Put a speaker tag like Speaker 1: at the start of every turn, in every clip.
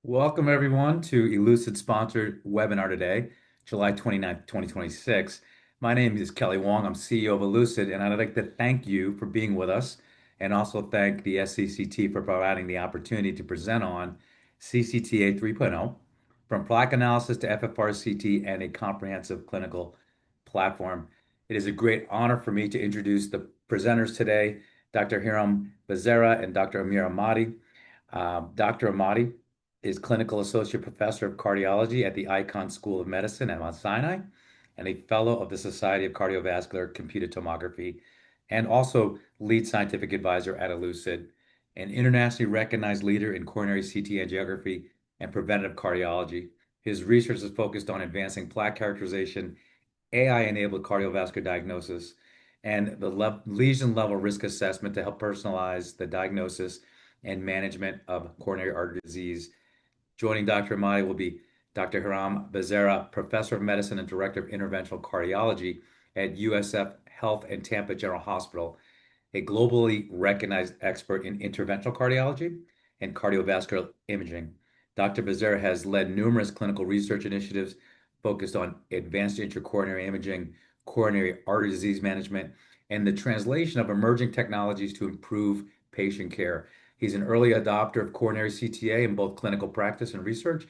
Speaker 1: Welcome everyone to Elucid sponsored webinar today, July 29th, 2026. My name is Kelly Wong. I'm CEO of Elucid, and I'd like to thank you for being with us and also thank the SCCT for providing the opportunity to present on CCTA 3.0, from plaque analysis to FFR-CT and a comprehensive clinical platform. It is a great honor for me to introduce the presenters today, Dr. Hiram Bezerra and Dr. Amir Ahmadi. Dr. Ahmadi is Clinical Associate Professor of Cardiology at the Icahn School of Medicine at Mount Sinai and a Fellow of the Society of Cardiovascular Computed Tomography, and also Lead Scientific Advisor at Elucid, an internationally recognized leader in coronary CT angiography and preventive cardiology. His research is focused on advancing plaque characterization, AI-enabled cardiovascular diagnosis, and the lesion level risk assessment to help personalize the diagnosis and management of coronary artery disease. Joining Dr. Ahmadi will be Dr. Hiram Bezerra, Professor of Medicine and Director of Interventional Cardiology at USF Health and Tampa General Hospital, a globally recognized expert in interventional cardiology and cardiovascular imaging. Dr. Bezerra has led numerous clinical research initiatives focused on advanced intracoronary imaging, coronary artery disease management, and the translation of emerging technologies to improve patient care. He's an early adopter of coronary CTA in both clinical practice and research,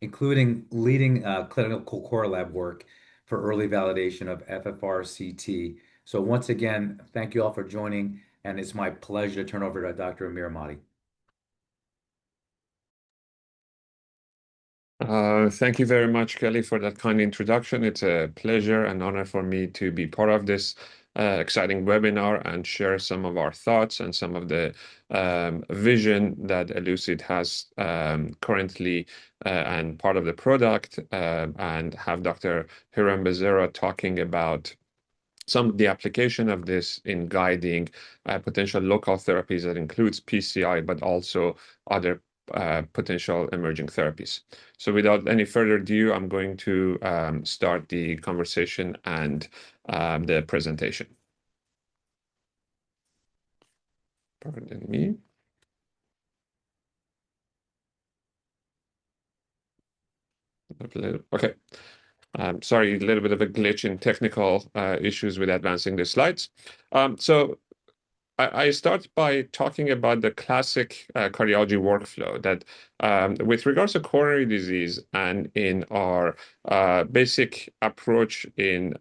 Speaker 1: including leading clinical core lab work for early validation of FFR-CT. So once again, thank you all for joining, and it's my pleasure to turn over to Dr. Amir Ahmadi.
Speaker 2: Thank you very much, Kelly, for that kind introduction. It's a pleasure and honor for me to be part of this exciting webinar and share some of our thoughts and some of the vision that Elucid has currently and part of the product, and have Dr. Hiram Bezerra talking about some of the application of this in guiding potential local therapies that includes PCI, but also other potential emerging therapies. So without any further ado, I'm going to start the conversation and the presentation. Pardon me. Okay. Sorry, a little bit of a glitch in technical issues with advancing the slides. So I start by talking about the classic cardiology workflow that with regards to coronary disease and in our basic approach in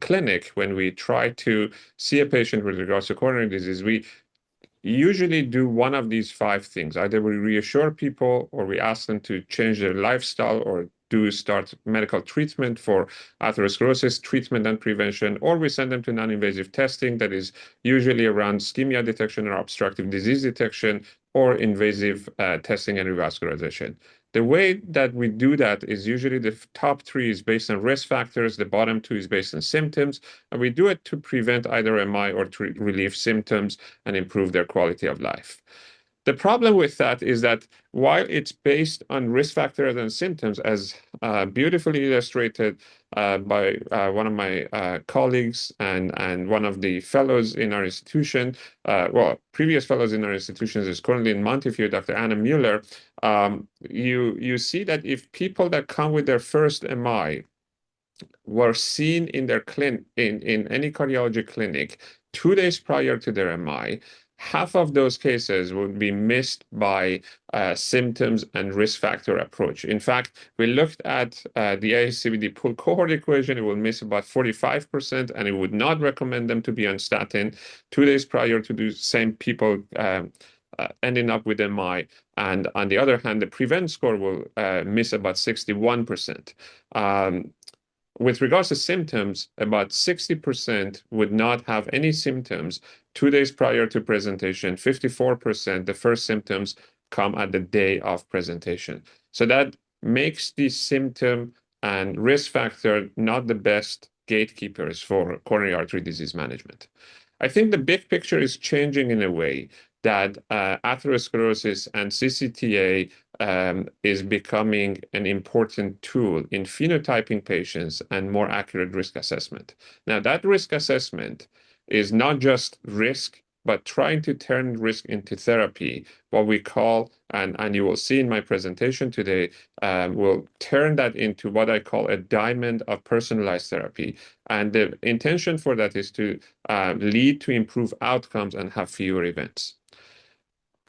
Speaker 2: clinic, when we try to see a patient with regards to coronary disease, we usually do one of these five things. Either we reassure people or we ask them to change their lifestyle or do start medical treatment for atherosclerosis treatment and prevention, or we send them to non-invasive testing that is usually around ischemia detection or obstructive disease detection or invasive testing and revascularization. The way that we do that is usually the top three is based on risk factors, the bottom two is based on symptoms, and we do it to prevent either MI or to relieve symptoms and improve their quality of life. The problem with that is that while it's based on risk factors and symptoms, as beautifully illustrated by one of my colleagues and one of the fellows in our institution, previous fellows in our institutions is currently in Montefiore, Dr. Anna Mueller, you see that if people that come with their first MI were seen in their in any cardiology clinic 2 days prior to their MI, half of those cases would be missed by symptoms and risk factor approach. In fact, we looked at the ASCVD pool cohort equation. It will miss about 45%, and it would not recommend them to be on statin 2 days prior to the same people ending up with MI. And on the other hand, the prevent score will miss about 61%. With regards to symptoms, about 60% would not have any symptoms 2 days prior to presentation. 54%, the first symptoms come at the day of presentation. So that makes the symptom and risk factor not the best gatekeepers for coronary artery disease management. I think the big picture is changing in a way that atherosclerosis and CCTA is becoming an important tool in phenotyping patients and more accurate risk assessment. Now, that risk assessment is not just risk but trying to turn risk into therapy, what we call, and you will see in my presentation today, we'll turn that into what I call a diamond of personalized therapy. And the intention for that is to lead to improved outcomes and have fewer events.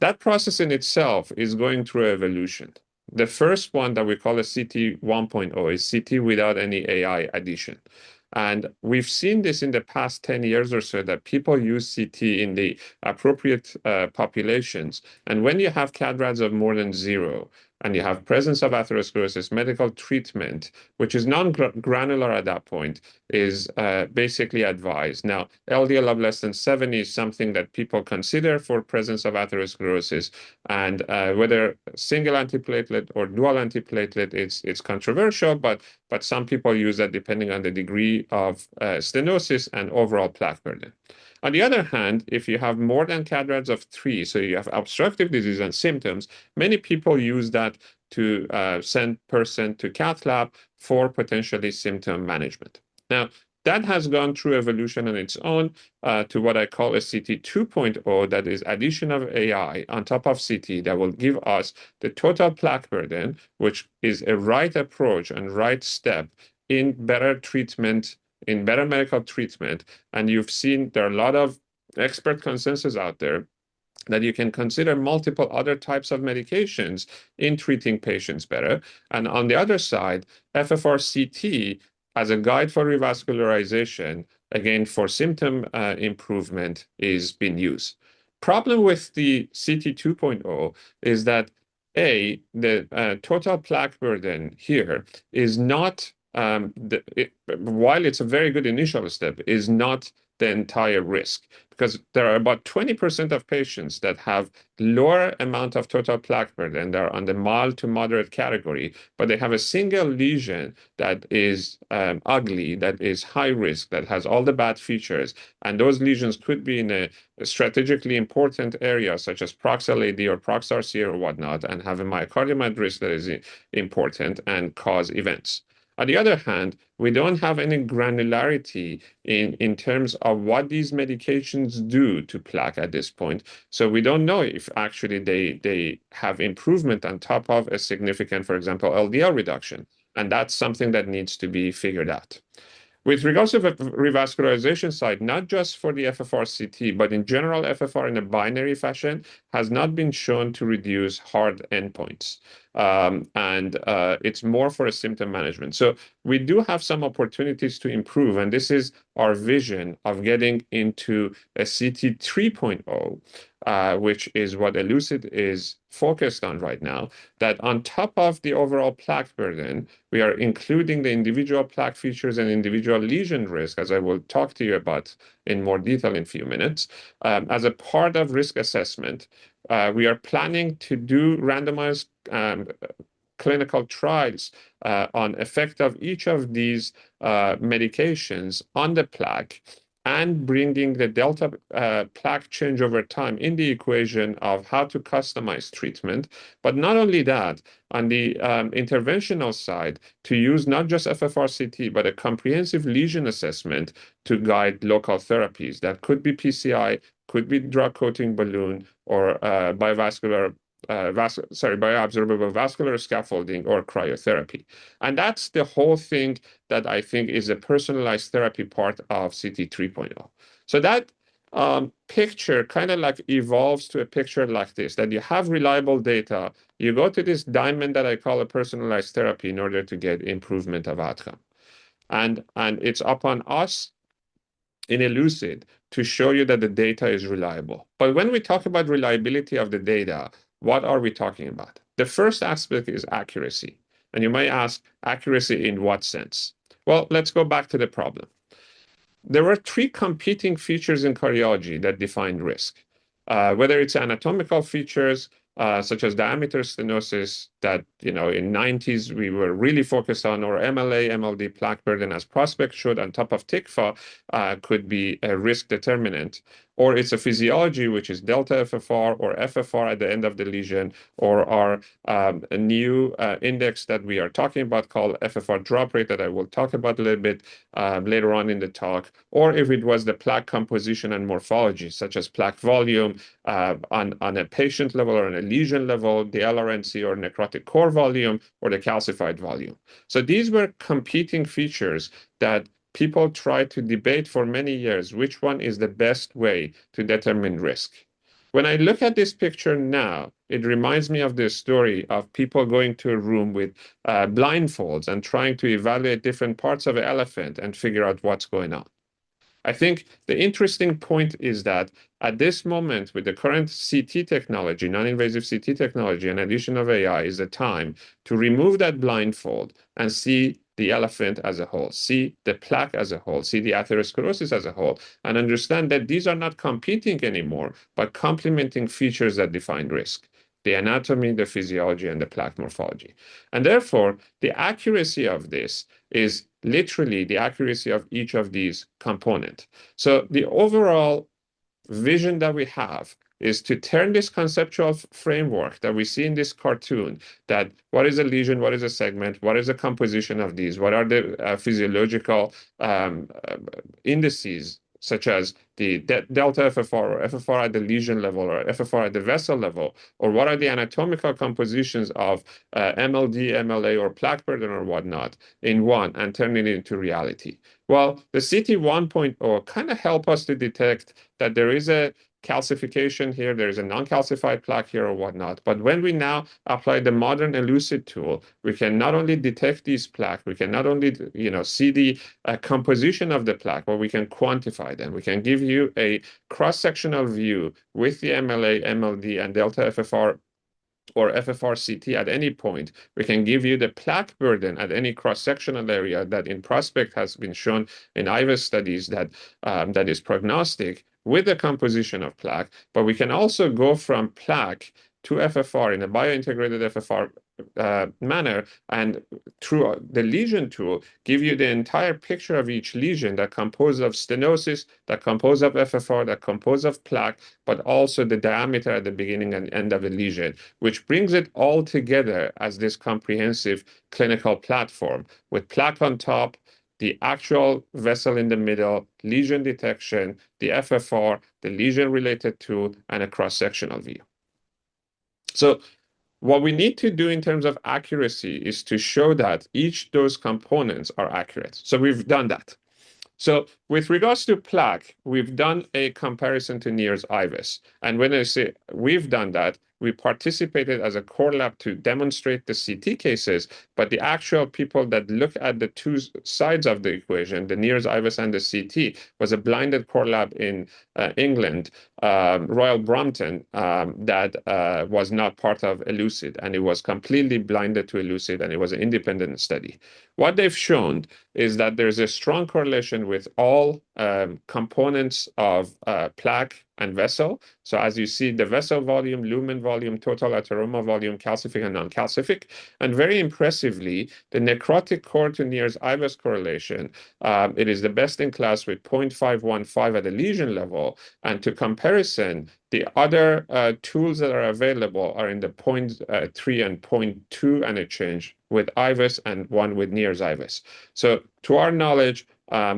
Speaker 2: That process in itself is going through evolution. The first one that we call a CT 1.0 is CT without any AI addition. And we've seen this in the past 10 years or so that people use CT in the appropriate populations. And when you have CAD-RADs of more than 0, and you have presence of atherosclerosis, medical treatment, which is non-granular at that point, is basically advised. Now, LDL of less than 7 is something that people consider for presence of atherosclerosis, and whether single antiplatelet or dual antiplatelet, it's controversial, but some people use that depending on the degree of stenosis and overall plaque burden. On the other hand, if you have more than CAD-RADs of 3, so you have obstructive disease and symptoms, many people use that to send person to cath lab for potentially symptom management. Now, that has gone through evolution on its own to what I call a CT 2.0, that is addition of AI on top of CT that will give us the total plaque burden, which is a right approach and right step in better treatment, in better medical treatment. And you've seen there are a lot of expert consensus out there that you can consider multiple other types of medications in treating patients better. And on the other side, FFR-CT as a guide for revascularization, again, for symptom improvement, is being used. Problem with the CT 2.0 is that the total plaque burden here is not, while it's a very good initial step, is not the entire risk, because there are about 20% of patients that have lower amount of total plaque burden. They're on the mild to moderate category, but they have a single lesion that is ugly, that is high risk, that has all the bad features. And those lesions could be in a strategically important area, such as proxial AD or prox-RC or whatnot, and have a myocardium at risk that is important and cause events. On the other hand, we don't have any granularity in terms of what these medications do to plaque at this point. So we don't know if actually they have improvement on top of a significant, for example, LDL reduction. And that's something that needs to be figured out. With regards to the revascularization side, not just for the FFR-CT, but in general, FFR in a binary fashion has not been shown to reduce hard endpoints. And it's more for a symptom management. So we do have some opportunities to improve, and this is our vision of getting into a CT 3.0, which is what Elucid is focused on right now, that on top of the overall plaque burden, we are including the individual plaque features and individual lesion risk, as I will talk to you about in more detail in a few minutes, as a part of risk assessment. We are planning to do randomized clinical trials on effect of each of these medications on the plaque, and bringing the delta plaque change over time in the equation of how to customize treatment. But not only that, on the interventional side, to use not just FFR-CT, but a comprehensive lesion assessment to guide local therapies. That could be PCI, could be drug-coating balloon, or bioresorbable vascular scaffolding or cryotherapy. And that's the whole thing that I think is a personalized therapy part of CT 3.0. So that picture kind of like evolves to a picture like this, that you have reliable data, you go to this diamond that I call a personalized therapy in order to get improvement of outcome. And it's upon us in Elucid to show you that the data is reliable. But when we talk about reliability of the data, what are we talking about? The first aspect is accuracy. And you might ask, accuracy in what sense? Well, let's go back to the problem. There were 3 competing features in cardiology that defined risk, whether it's anatomical features, such as diameter stenosis that, in 90s we were really focused on, or MLA, MLD plaque burden, as Prospect showed on top of TICFA, could be a risk determinant. or it's a physiology, which is delta FFR or FFR at the end of the lesion, or our a new index that we are talking about called FFR drop rate that I will talk about a little bit later on in the talk, or if it was the plaque composition and morphology, such as plaque volume on a patient level or on a lesion level, the LRNC or necrotic core volume, or the calcified volume. So these were competing features that people tried to debate for many years which one is the best way to determine risk. When I look at this picture now, it reminds me of the story of people going to a room with blindfolds and trying to evaluate different parts of an elephant and figure out what's going on. I think the interesting point is that at this moment, with the current CT technology, non-invasive CT technology, and addition of AI, is the time to remove that blindfold and see the elephant as a whole, see the plaque as a whole, see the atherosclerosis as a whole, and understand that these are not competing anymore, but complementing features that define risk: the anatomy, the physiology, and the plaque morphology. And therefore, the accuracy of this is literally the accuracy of each of these components. So the overall vision that we have is to turn this conceptual framework that we see in this cartoon, that what is a lesion, what is a segment, what is the composition of these, what are the physiological indices, such as the delta FFR or FFR at the lesion level or FFR at the vessel level, or what are the anatomical compositions of MLD, MLA, or plaque burden or whatnot in one, and turn it into reality. Well, the CT 1.0 kind of help us to detect that there is a calcification here, there is a non-calcified plaque here or whatnot. But when we now apply the modern Elucid tool, we can not only detect these plaques, we can not only see the composition of the plaque, but we can quantify them. We can give you a cross-sectional view with the MLA, MLD, and delta FFR or FFR-CT at any point. We can give you the plaque burden at any cross-sectional area that in prospect has been shown in IVUS studies that that is prognostic with the composition of plaque. But we can also go from plaque to FFR in a biointegrated FFR manner, and through the lesion tool, give you the entire picture of each lesion that composes of stenosis, that composes of FFR, that composes of plaque, but also the diameter at the beginning and end of the lesion, which brings it all together as this comprehensive clinical platform with plaque on top, the actual vessel in the middle, lesion detection, the FFR, the lesion-related tool, and a cross-sectional view. So what we need to do in terms of accuracy is to show that each of those components are accurate. So we've done that. So with regards to plaque, we've done a comparison to NIRS IVUS. And when I say we've done that, we participated as a core lab to demonstrate the CT cases, but the actual people that look at the two sides of the equation, the NIRS IVUS and the CT, was a blinded core lab in England, Royal Brompton, that was not part of Elucid, and it was completely blinded to Elucid, and it was an independent study. What they've shown is that there's a strong correlation with all components of plaque and vessel. So as you see, the vessel volume, lumen volume, total atheroma volume, calcific and non-calcific. And very impressively, the necrotic core to NIRS IVUS correlation, it is the best in class with 0.515 at the lesion level. And to comparison, the other tools that are available are in the 0.3 and 0.2 and a change with IVUS and one with NIRS IVUS. So to our knowledge,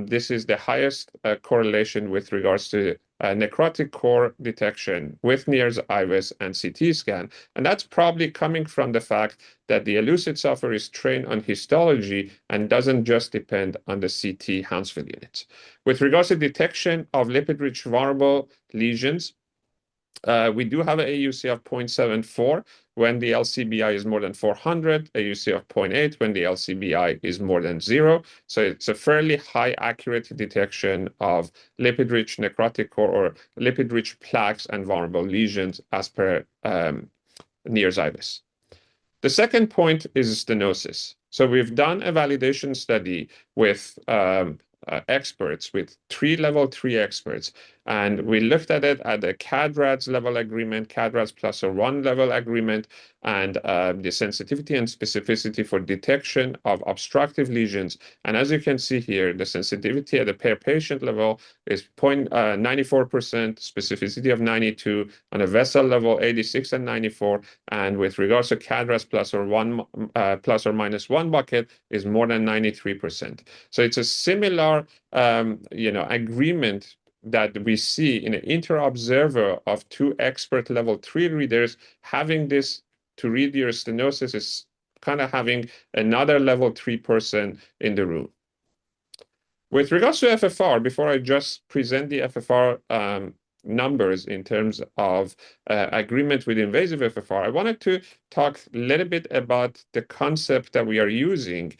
Speaker 2: this is the highest correlation with regards to necrotic core detection with NIRS IVUS and CT scan. And that's probably coming from the fact that the Elucid software is trained on histology and doesn't just depend on the CT Hounsfield units. With regards to detection of lipid-rich vulnerable lesions, we do have an AUC of 0.74 when the LCBI is more than 400, AUC of 0.8 when the LCBI is more than 0. So it's a fairly high accurate detection of lipid-rich necrotic core or lipid-rich plaques and vulnerable lesions as per NIRS IVUS. The second point is stenosis. So we've done a validation study with experts, with level 3 experts, And we looked at it at the CAD-RADS level agreement, CAD-RADS plus or one level agreement, and the sensitivity and specificity for detection of obstructive lesions. And as you can see here, the sensitivity at the per patient level is 94%, specificity of 92, on a vessel level 86 and 94, and with regards to CAD-RADS plus or minus one bucket is more than 93%. So it's a similar agreement that we see in an inter-observer of two expert level 3 readers. Having this to read your stenosis is kind of having another level 3 person in the room. With regards to FFR, before I just present the FFR numbers in terms of agreement with invasive FFR, I wanted to talk a little bit about the concept that we are using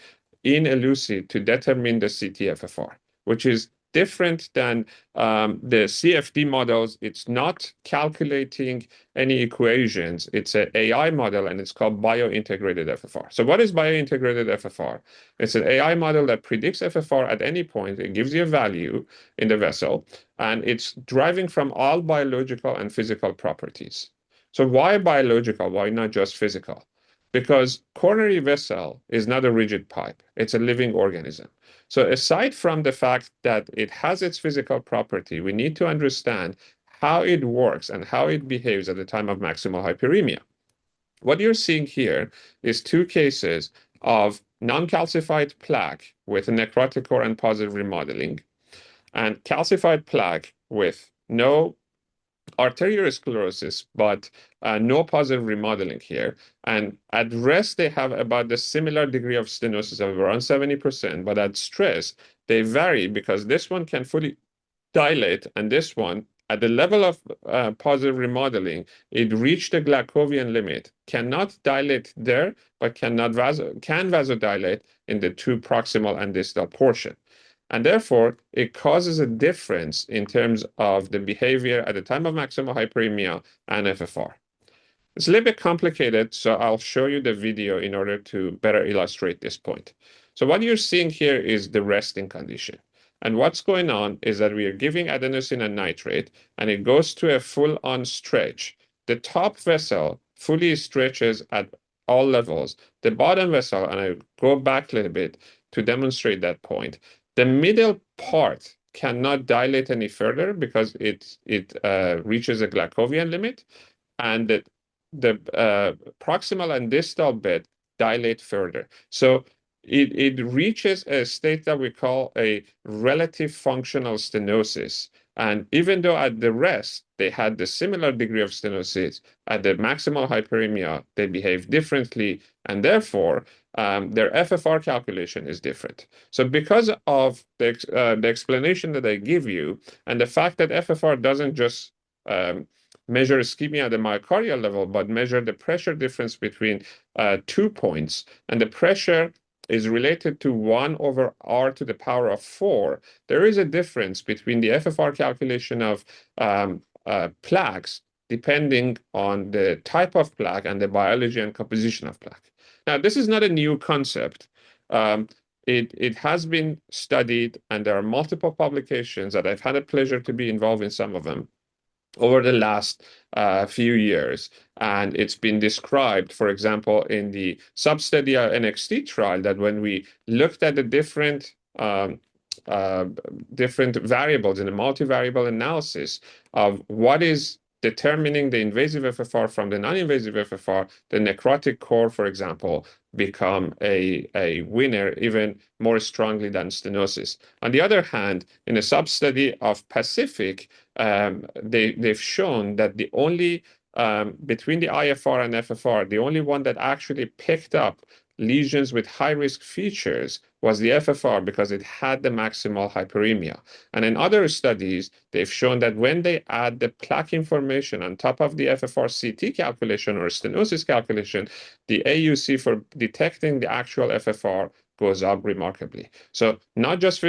Speaker 2: in Elucid to determine the CT-FFR, which is different than the CFD models. It's not calculating any equations. It's an AI model, and it's called biointegrated FFR. So what is biointegrated FFR? It's an AI model that predicts FFR at any point. It gives you a value in the vessel, and it's deriving from all biological and physical properties. So why biological? Why not just physical? Because coronary vessel is not a rigid pipe. It's a living organism. So aside from the fact that it has its physical property, we need to understand how it works and how it behaves at the time of maximal hyperemia. What you're seeing here is two cases of non-calcified plaque with a necrotic core and positive remodeling, and calcified plaque with no arteriosclerosis, but no positive remodeling here. And at rest, they have about the similar degree of stenosis of around 70%, but at stress, they vary because this one can fully dilate, and this one, at the level of positive remodeling, it reached the Glasgowian limit, cannot dilate there, but can vasodilate in the two proximal and distal portion. And therefore, it causes a difference in terms of the behavior at the time of maximal hyperemia and FFR. It's a little bit complicated, so I'll show you the video in order to better illustrate this point. So what you're seeing here is the resting condition. And what's going on is that we are giving adenosine and nitrate, and it goes to a full-on stretch. The top vessel fully stretches at all levels. The bottom vessel, and I go back a little bit to demonstrate that point, the middle part cannot dilate any further because it reaches a Glasgowian limit, and the proximal and distal bed dilate further. So it reaches a state that we call a relative functional stenosis. And even though at the rest, they had the similar degree of stenosis, at the maximal hyperemia, they behave differently, and therefore, their FFR calculation is different. So because of the explanation that I give you, and the fact that FFR doesn't just measure ischemia at the myocardial level, but measure the pressure difference between 2 points, and the pressure is related to 1 over r to the power of 4, there is a difference between the FFR calculation of plaques depending on the type of plaque and the biology and composition of plaque. Now, this is not a new concept. It has been studied, and there are multiple publications that I've had a pleasure to be involved in some of them over the last few years. And it's been described, for example, in the sub-study NXT trial, that when we looked at the different variables in a multivariable analysis of what is determining the invasive FFR from the non-invasive FFR, the necrotic core, for example, become a winner even more strongly than stenosis. On the other hand, in a sub-study of Pacific, they've shown that the only, between the IFR and FFR, the only one that actually picked up lesions with high-risk features was the FFR because it had the maximal hyperemia. And in other studies, they've shown that when they add the plaque information on top of the FFR-CT calculation or stenosis calculation, the AUC for detecting the actual FFR goes up remarkably. So not just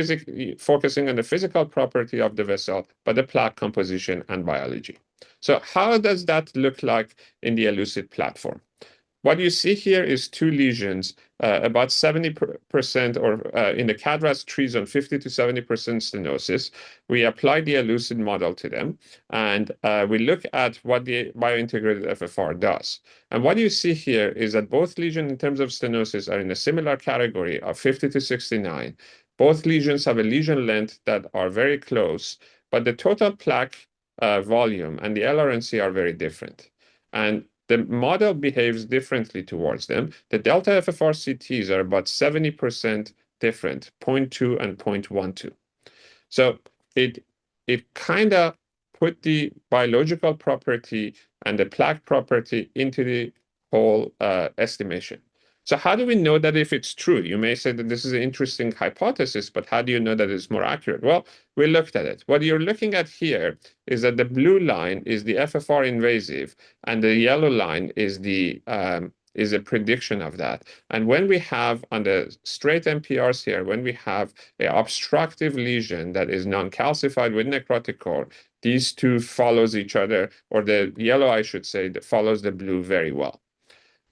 Speaker 2: focusing on the physical property of the vessel, but the plaque composition and biology. So how does that look like in the Elucid platform? What you see here is two lesions, about 70% or in the KDRAS tree zone, 50 to 70% stenosis. We apply the elucid model to them, and we look at what the biointegrated FFR does. And what you see here is that both lesions in terms of stenosis are in a similar category of 50 to 69. Both lesions have a lesion length that are very close, but the total plaque volume and the LRNC are very different. And the model behaves differently towards them. The delta FFR-CTs are about 70% different, 0.2 and 0.12. So it kind of put the biological property and the plaque property into the whole estimation. So how do we know that if it's true? You may say that this is an interesting hypothesis, but how do you know that it's more accurate? Well, we looked at it. What you're looking at here is that the blue line is the FFR invasive, and the yellow line is a prediction of that. And when we have on the straight MPRs here, when we have an obstructive lesion that is non-calcified with necrotic core, these two follows each other, or the yellow, I should say, that follows the blue very well.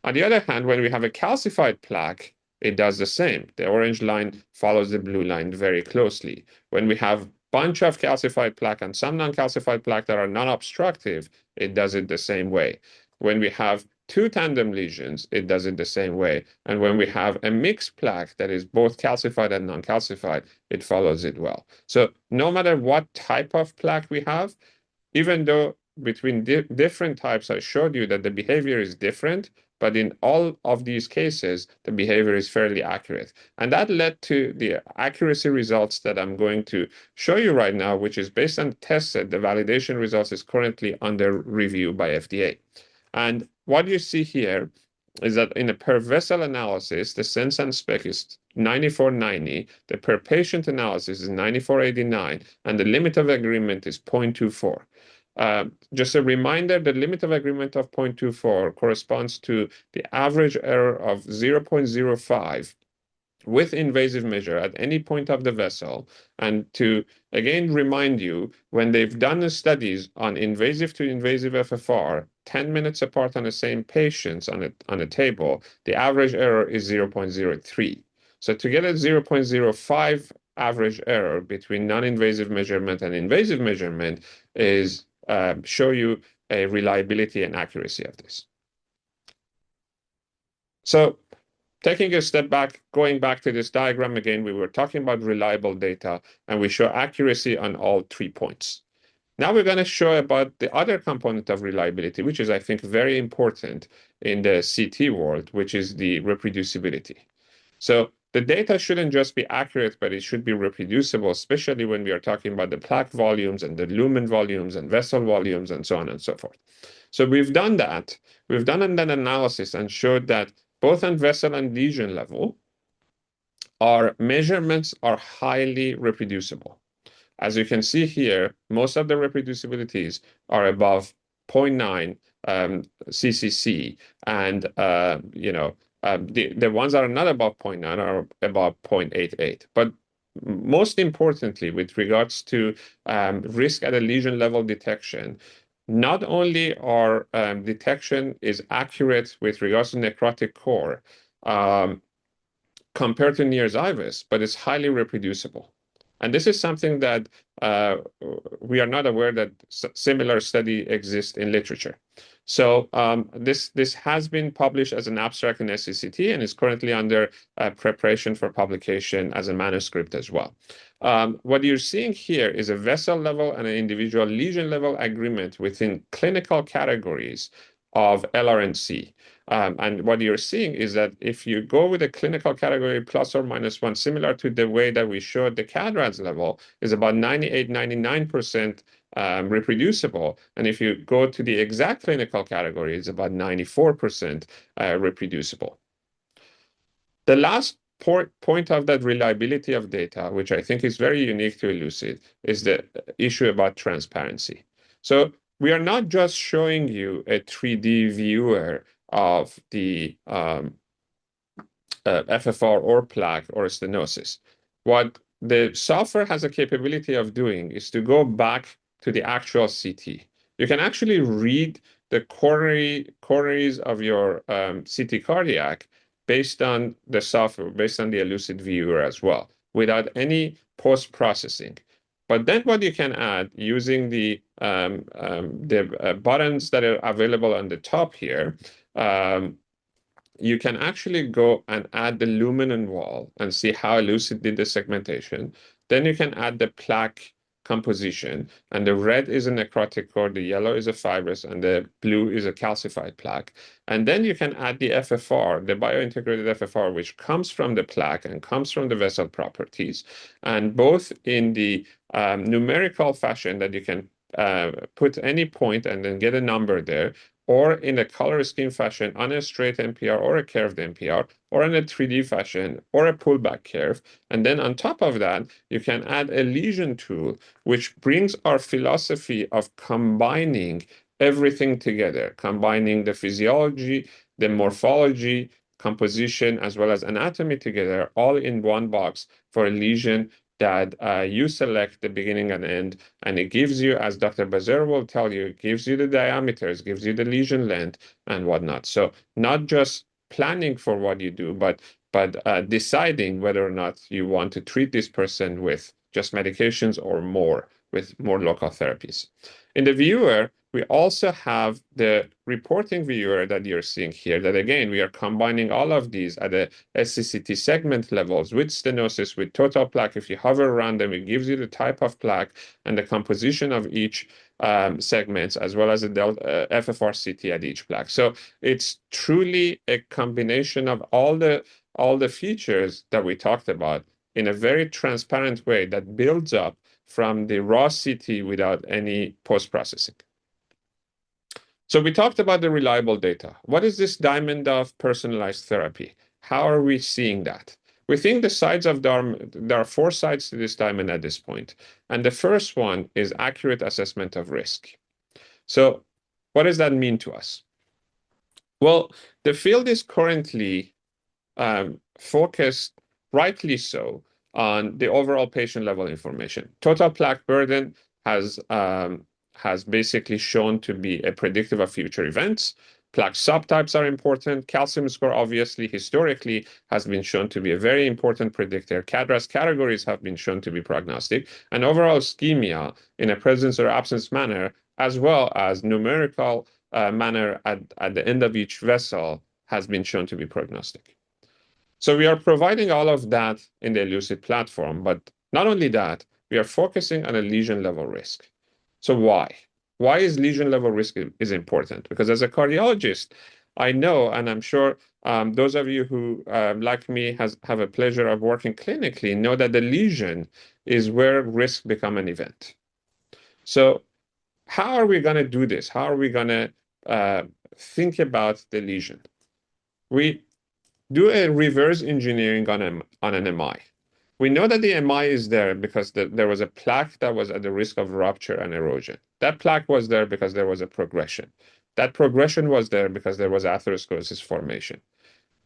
Speaker 2: On the other hand, when we have a calcified plaque, it does the same. The orange line follows the blue line very closely. When we have a bunch of calcified plaque and some non-calcified plaque that are non-obstructive, it does it the same way. When we have two tandem lesions, it does it the same way. And when we have a mixed plaque that is both calcified and non-calcified, it follows it well. So no matter what type of plaque we have, even though between different types, I showed you that the behavior is different, but in all of these cases, the behavior is fairly accurate. And that led to the accuracy results that I'm going to show you right now, which is based on the test set. The validation results is currently under review by FDA. And what you see here is that in a per vessel analysis, the sense and spec is 9490, the per patient analysis is 9489, and the limit of agreement is 0.24. Just a reminder, the limit of agreement of 0.24 corresponds to the average error of 0.05 with invasive measure at any point of the vessel. And to again remind you, when they've done the studies on invasive to invasive FFR, 10 minutes apart on the same patients on a table, the average error is 0.03. So to get a 0.05 average error between non-invasive measurement and invasive measurement is show you a reliability and accuracy of this. So taking a step back, going back to this diagram again, we were talking about reliable data, and we show accuracy on all 3 points. Now we're going to show about the other component of reliability, which is, I think, very important in the CT world, which is the reproducibility. So the data shouldn't just be accurate, but it should be reproducible, especially when we are talking about the plaque volumes and the lumen volumes and vessel volumes and so on and so forth. So we've done that. We've done an analysis and showed that both on vessel and lesion level, our measurements are highly reproducible. As you can see here, most of the reproducibilities are above 0.9 CCC, and the ones that are not above 0.9 are above 0.88. But most importantly, with regards to risk at a lesion level detection, not only our detection is accurate with regards to necrotic core compared to NIRS IVUS, but it's highly reproducible. And this is something that we are not aware that similar study exists in literature. So this has been published as an abstract in FSCCT and is currently under preparation for publication as a manuscript as well. What you're seeing here is a vessel level and an individual lesion level agreement within clinical categories of LRNC. And what you're seeing is that if you go with a clinical category plus or minus one, similar to the way that we showed the CADRADS level, is about 98, 99% reproducible. And if you go to the exact clinical category, it's about 94% reproducible. The last point of that reliability of data, which I think is very unique to Elucid, is the issue about transparency. So we are not just showing you a 3D viewer of the FFR or plaque or stenosis. What the software has a capability of doing is to go back to the actual CT. You can actually read the coronaries of your CT cardiac based on the software, based on the Elucid viewer as well, without any post-processing. But then what you can add using the buttons that are available on the top here, you can actually go and add the lumen wall and see how Lucid did the segmentation. Then you can add the plaque composition, and the red is a necrotic core, the yellow is a fibrous, and the blue is a calcified plaque. And then you can add the FFR, the biointegrated FFR, which comes from the plaque and comes from the vessel properties, and both in the numerical fashion that you can put any point and then get a number there, or in a color scheme fashion on a straight NPR or a curved NPR, or in a 3D fashion or a pullback curve. And then on top of that, you can add a lesion tool, which brings our philosophy of combining everything together, combining the physiology, the morphology, composition, as well as anatomy together, all in one box for a lesion that you select the beginning and end, and it gives you, as Dr. Bezerra will tell you, it gives you the diameters, gives you the lesion length and whatnot. So not just planning for what you do, but deciding whether or not you want to treat this person with just medications or more, with more local therapies. In the viewer, we also have the reporting viewer that you're seeing here, that again, we are combining all of these at the SCCT segment levels with stenosis, with total plaque. If you hover around them, it gives you the type of plaque and the composition of each segments, as well as the FFR-CT at each plaque. So it's truly a combination of all the features that we talked about in a very transparent way that builds up from the raw CT without any post-processing. So we talked about the reliable data. What is this diamond of personalized therapy? How are we seeing that? We think there are four sides to this diamond at this point. And the first one is accurate assessment of risk. So what does that mean to us? Well, the field is currently focused, rightly so, on the overall patient level information. Total plaque burden has basically shown to be a predictive of future events. Plaque subtypes are important. Calcium score, obviously, historically, has been shown to be a very important predictor. CADRAS categories have been shown to be prognostic. And overall ischemia in a presence or absence manner, as well as numerical manner at the end of each vessel, has been shown to be prognostic. So we are providing all of that in the Elucid platform, but not only that, we are focusing on a lesion level risk. So why? Why is lesion level risk is important? Because as a cardiologist, I know, and I'm sure those of you who, like me, have a pleasure of working clinically, know that the lesion is where risk become an event. So how are we going to do this? How are we going to think about the lesion? We do a reverse engineering on an MI. We know that the MI is there because there was a plaque that was at the risk of rupture and erosion. That plaque was there because there was a progression. That progression was there because there was atherosclerosis formation.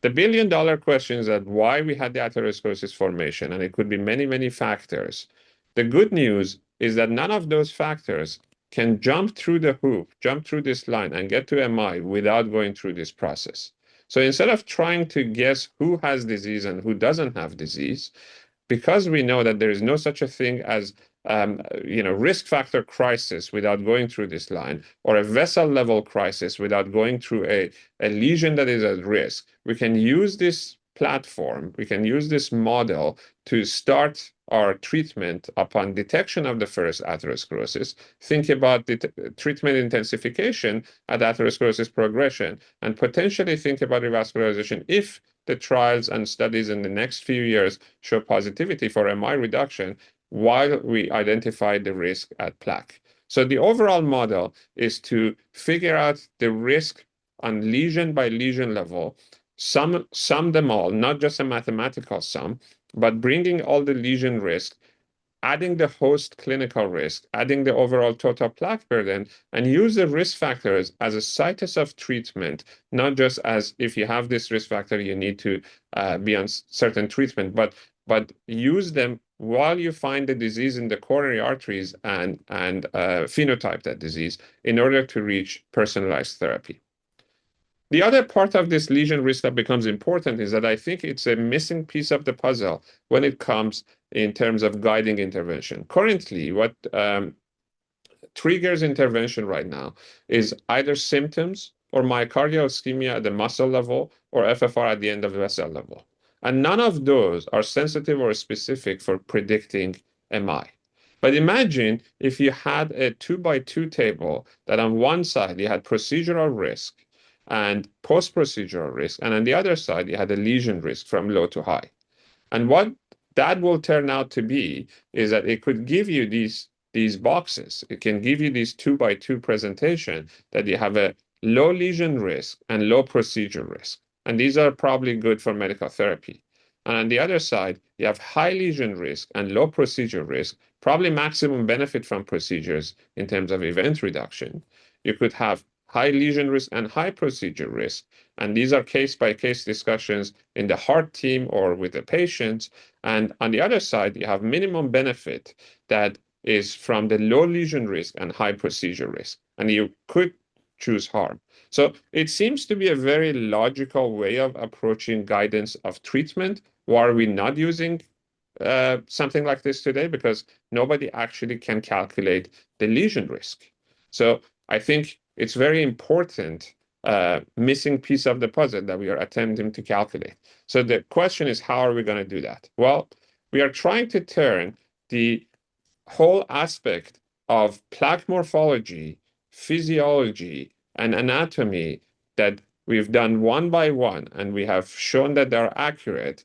Speaker 2: The billion-dollar question is that why we had the atherosclerosis formation, and it could be many, many factors. The good news is that none of those factors can jump through the hoop, jump through this line, and get to MI without going through this process. So instead of trying to guess who has disease and who doesn't have disease, because we know that there is no such a thing as risk factor crisis without going through this line, or a vessel level crisis without going through a lesion that is at risk, we can use this platform, we can use this model to start our treatment upon detection of the first atherosclerosis, think about the treatment intensification at atherosclerosis progression, and potentially think about revascularization if the trials and studies in the next few years show positivity for MI reduction while we identify the risk at plaque. So the overall model is to figure out the risk on lesion by lesion level, sum them all, not just a mathematical sum, but bringing all the lesion risk, adding the host clinical risk, adding the overall total plaque burden, and use the risk factors as a situs of treatment, not just as if you have this risk factor, you need to be on certain treatment, but use them while you find the disease in the coronary arteries and phenotype that disease in order to reach personalized therapy. The other part of this lesion risk that becomes important is that I think it's a missing piece of the puzzle when it comes in terms of guiding intervention. Currently, what triggers intervention right now is either symptoms or myocardial ischemia at the muscle level or FFR at the end of the vessel level. And none of those are sensitive or specific for predicting MI. But imagine if you had a 2x2 table that on one side you had procedural risk and post-procedural risk, and on the other side you had a lesion risk from low to high. And what that will turn out to be is that it could give you these boxes. It can give you these 2x2 presentation that you have a low lesion risk and low procedure risk. And these are probably good for medical therapy. And on the other side, you have high lesion risk and low procedure risk, probably maximum benefit from procedures in terms of event reduction. You could have high lesion risk and high procedure risk. And these are case-by-case discussions in the heart team or with the patients. And on the other side, you have minimum benefit that is from the low lesion risk and high procedure risk. And you could choose harm. So it seems to be a very logical way of approaching guidance of treatment. Why are we not using something like this today? Because nobody actually can calculate the lesion risk. So I think it's very important missing piece of the puzzle that we are attempting to calculate. So the question is, how are we going to do that? Well, we are trying to turn the whole aspect of plaque morphology, physiology, and anatomy that we've done one by one, and we have shown that they're accurate,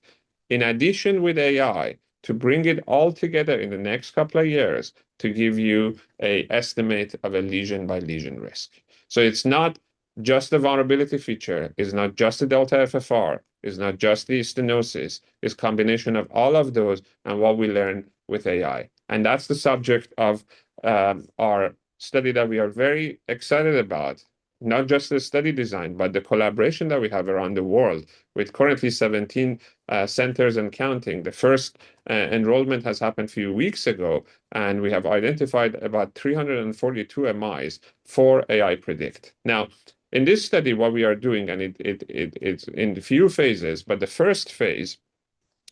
Speaker 2: in addition with AI, to bring it all together in the next couple of years to give you an estimate of a lesion by lesion risk. So it's not just the vulnerability feature, it's not just the delta FFR, it's not just the stenosis, it's a combination of all of those and what we learn with AI. And that's the subject of our study that we are very excited about, not just the study design, but the collaboration that we have around the world with currently 17 centers and counting. The first enrollment has happened a few weeks ago, and we have identified about 342 MIs for AI Predict. Now, in this study, what we are doing, and it's in a few phases, but the first phase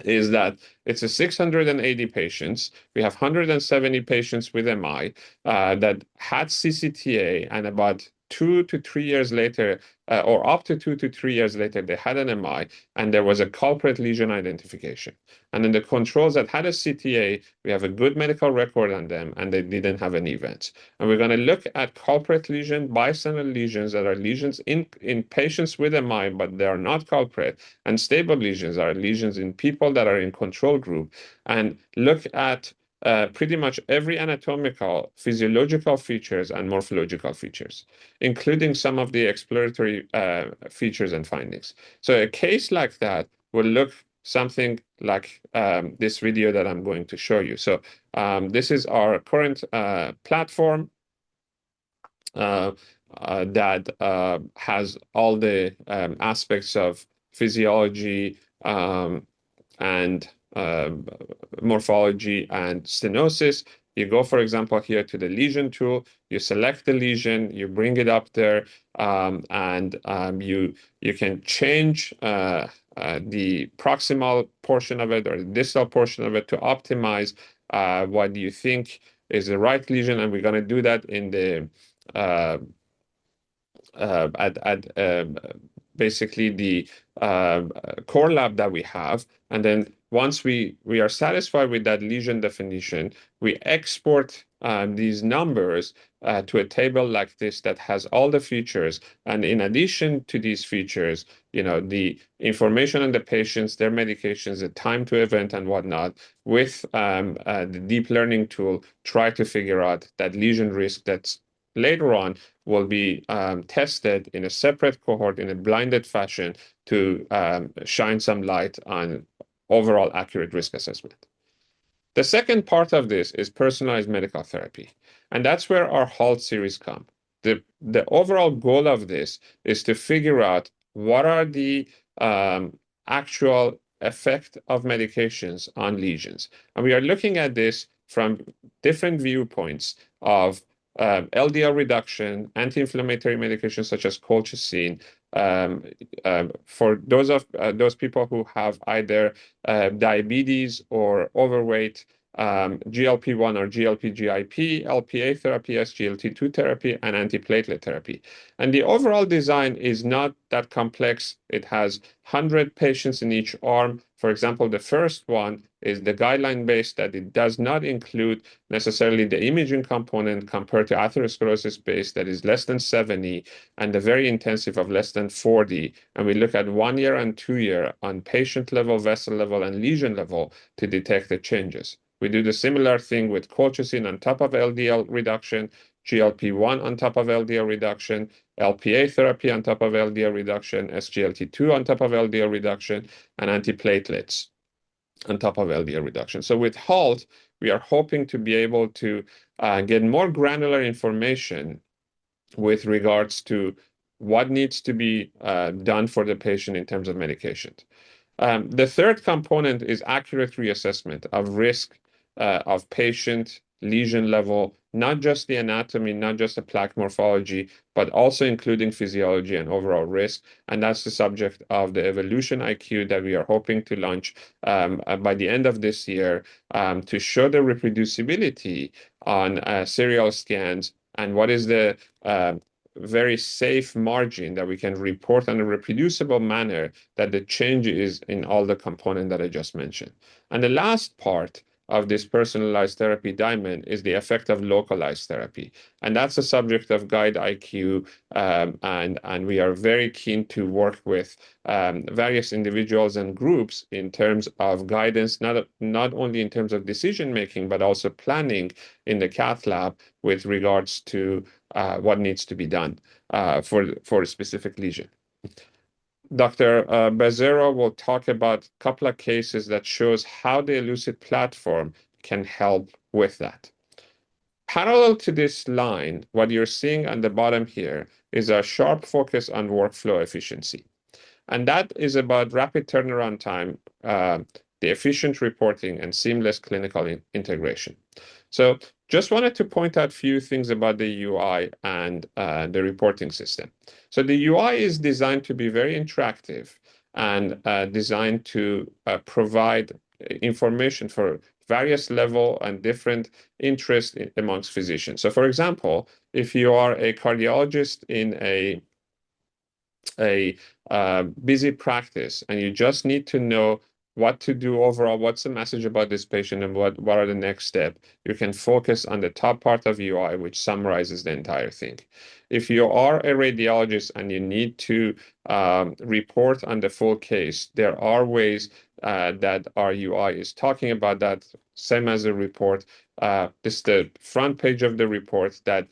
Speaker 2: is that it's a 680 patients. We have 170 patients with MI that had CCTA, and about 2 to 3 years later, or up to 2 to 3 years later, they had an MI, and there was a culprit lesion identification. And in the controls that had a CTA, we have a good medical record on them, and they didn't have any events. And we're going to look at culprit lesion, bystander lesions that are lesions in patients with MI, but they are not culprit, and stable lesions are lesions in people that are in control group, and look at pretty much every anatomical, physiological features and morphological features, including some of the exploratory features and findings. So a case like that will look something like this video that I'm going to show you. So this is our current platform that has all the aspects of physiology and morphology and stenosis. You go, for example, here to the lesion tool, you select the lesion, you bring it up there, and you can change the proximal portion of it or the distal portion of it to optimize what you think is the right lesion. And we're going to do that in the basically the core lab that we have. And then once we are satisfied with that lesion definition, we export these numbers to a table like this that has all the features. And in addition to these features, the information on the patients, their medications, the time to event and whatnot, with the deep learning tool, try to figure out that lesion risk that's later on will be tested in a separate cohort in a blinded fashion to shine some light on overall accurate risk assessment. The second part of this is personalized medical therapy, and that's where our HALT series come. The overall goal of this is to figure out what are the actual effect of medications on lesions. And we are looking at this from different viewpoints of LDL reduction, anti-inflammatory medications such as colchicine, um, for those people who have either diabetes or overweight, GLP-1 or GLP-GIP, LPA therapy, SGLT2 therapy, and antiplatelet therapy. And the overall design is not that complex. It has 100 patients in each arm. For example, the first one is the guideline-based, that it does not include necessarily the imaging component compared to atherosclerosis-based that is less than 70 and the very intensive of less than 40. And we look at 1 year and 2 year on patient level, vessel level, and lesion level to detect the changes. We do the similar thing with colchicine on top of LDL reduction, GLP-1 on top of LDL reduction, LPA therapy on top of LDL reduction, SGLT2 on top of LDL reduction, and antiplatelets on top of LDL reduction. So with HALT, we are hoping to be able to get more granular information with regards to what needs to be done for the patient in terms of medication. The third component is accurate reassessment of risk of patient lesion level, not just the anatomy, not just the plaque morphology, but also including physiology and overall risk. And that's the subject of the Evolution IQ that we are hoping to launch by the end of this year to show the reproducibility on serial scans and what is the very safe margin that we can report in a reproducible manner that the change is in all the components that I just mentioned. And the last part of this personalized therapy diamond is the effect of localized therapy. And that's a subject of Guide IQ. And we are very keen to work with various individuals and groups in terms of guidance, not only in terms of decision making, but also planning in the cath lab with regards to what needs to be done for a specific lesion. Dr. Bezerra will talk about a couple of cases that shows how the Elucid platform can help with that. Parallel to this line, what you're seeing on the bottom here is a sharp focus on workflow efficiency. And that is about rapid turnaround time, the efficient reporting, and seamless clinical integration. So just wanted to point out a few things about the UI and the reporting system. So the UI is designed to be very interactive and designed to provide information for various level and different interests amongst physicians. So for example, if you are a cardiologist in a busy practice and you just need to know what to do overall, what's the message about this patient, and what are the next steps, you can focus on the top part of UI, which summarizes the entire thing. If you are a radiologist and you need to report on the full case, there are ways that our UI is talking about that, same as the report. This is the front page of the report that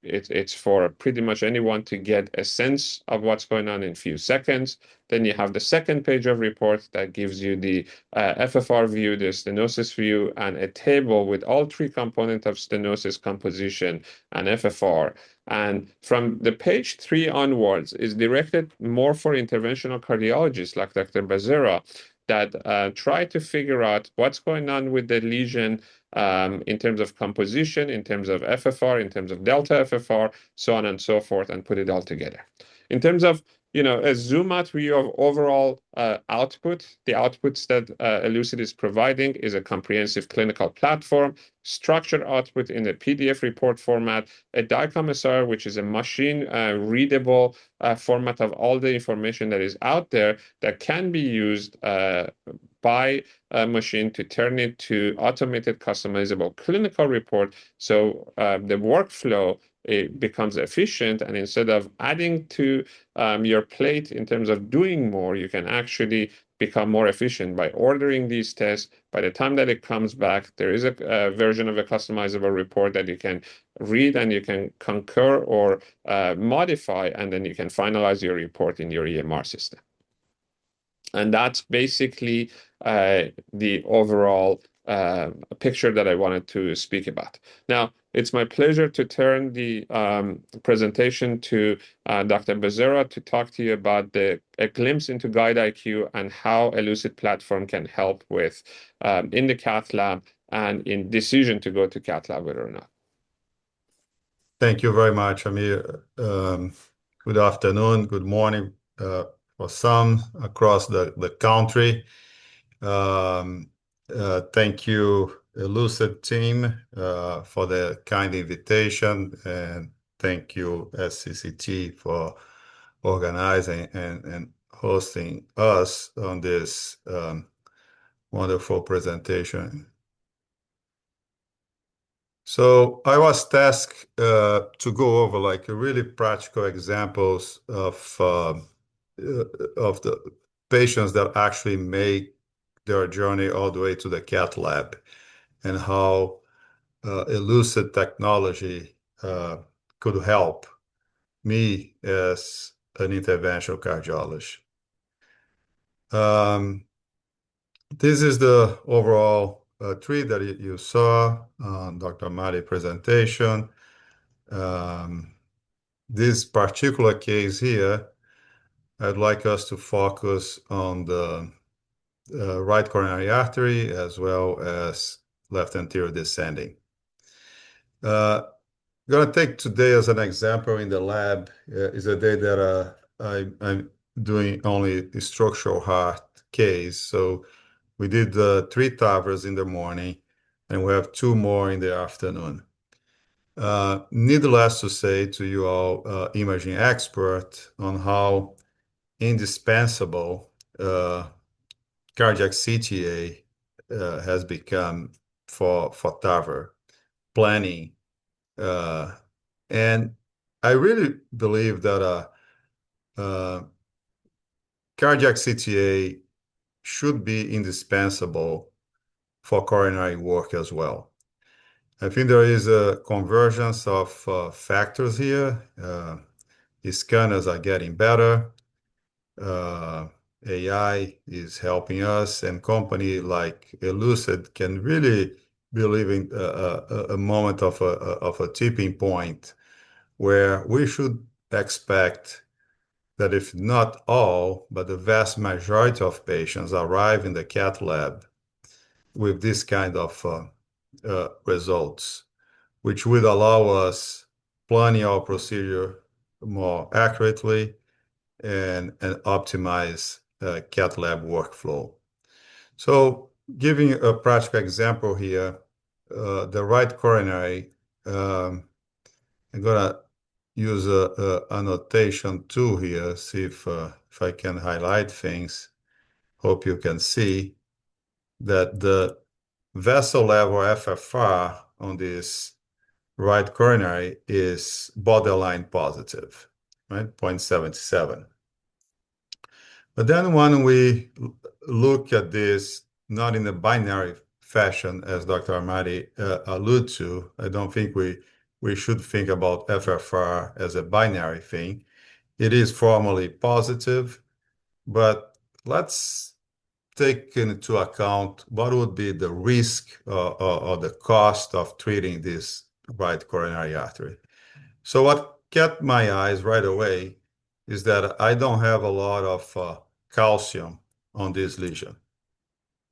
Speaker 2: it's for pretty much anyone to get a sense of what's going on in a few seconds. Then you have the second page of report that gives you the FFR view, the stenosis view, and a table with all three components of stenosis composition and FFR. And from the page 3 onwards is directed more for interventional cardiologists like Dr. Bezerra that try to figure out what's going on with the lesion in terms of composition, in terms of FFR, in terms of delta FFR, so on and so forth, and put it all together. In terms of a zoom out view of overall output, the outputs that Elucid is providing is a comprehensive clinical platform, structured output in a PDF report format, a DICOM-SR, which is a machine readable format of all the information that is out there that can be used by a machine to turn it to automated customizable clinical report. So the workflow, it becomes efficient, and instead of adding to your plate in terms of doing more, you can actually become more efficient by ordering these tests. By the time that it comes back, there is a version of a customizable report that you can read and you can concur or modify, and then you can finalize your report in your EMR system. And that's basically the overall picture that I wanted to speak about. Now, It's my pleasure to turn the presentation to Dr. Bezerra to talk to you about a glimpse into Guide IQ and how Elucid platform can help with in the cath lab and in decision to go to cath lab whether or not.
Speaker 3: Thank you very much, Amir. Good afternoon, good morning for some across the country. Thank you, Lucid team, for the kind invitation, and thank you, FSCCT, for organizing and hosting us on this wonderful presentation. So I was tasked to go over like really practical examples of the patients that actually make their journey all the way to the cath lab, and how Elucid technology could help me as an interventional cardiologist. This is the overall tree that you saw on Dr. Ahmadi's presentation. This particular case here, I'd like us to focus on the right coronary artery as well as left anterior descending. I'm going to take today as an example in the lab is a day that I'm doing only a structural heart case. So we did 3 TAVRs in the morning, and we have 2 more in the afternoon. Needless to say to you all, imaging expert, on how indispensable cardiac CTA has become for TAVR planning. And I really believe that cardiac CTA should be indispensable for coronary work as well. I think there is a convergence of factors here. Scanners are getting better. AI is helping us, and company like Elucid can really be living a moment of a tipping point where we should expect that if not all, but the vast majority of patients arrive in the cath lab with this kind of results, which would allow us planning our procedure more accurately and optimize cath lab workflow. So giving a practical example here, the right coronary, I'm going to use a annotation tool here, see if I can highlight things. Hope you can see that the vessel level FFR on this right coronary is borderline positive, right? 0.77. But then when we look at this, not in a binary fashion, as Dr. Ahmadi alluded to, I don't think we should think about FFR as a binary thing. It is formally positive, but let's take into account what would be the risk or the cost of treating this right coronary artery. So what caught my eyes right away is that I don't have a lot of calcium on this lesion,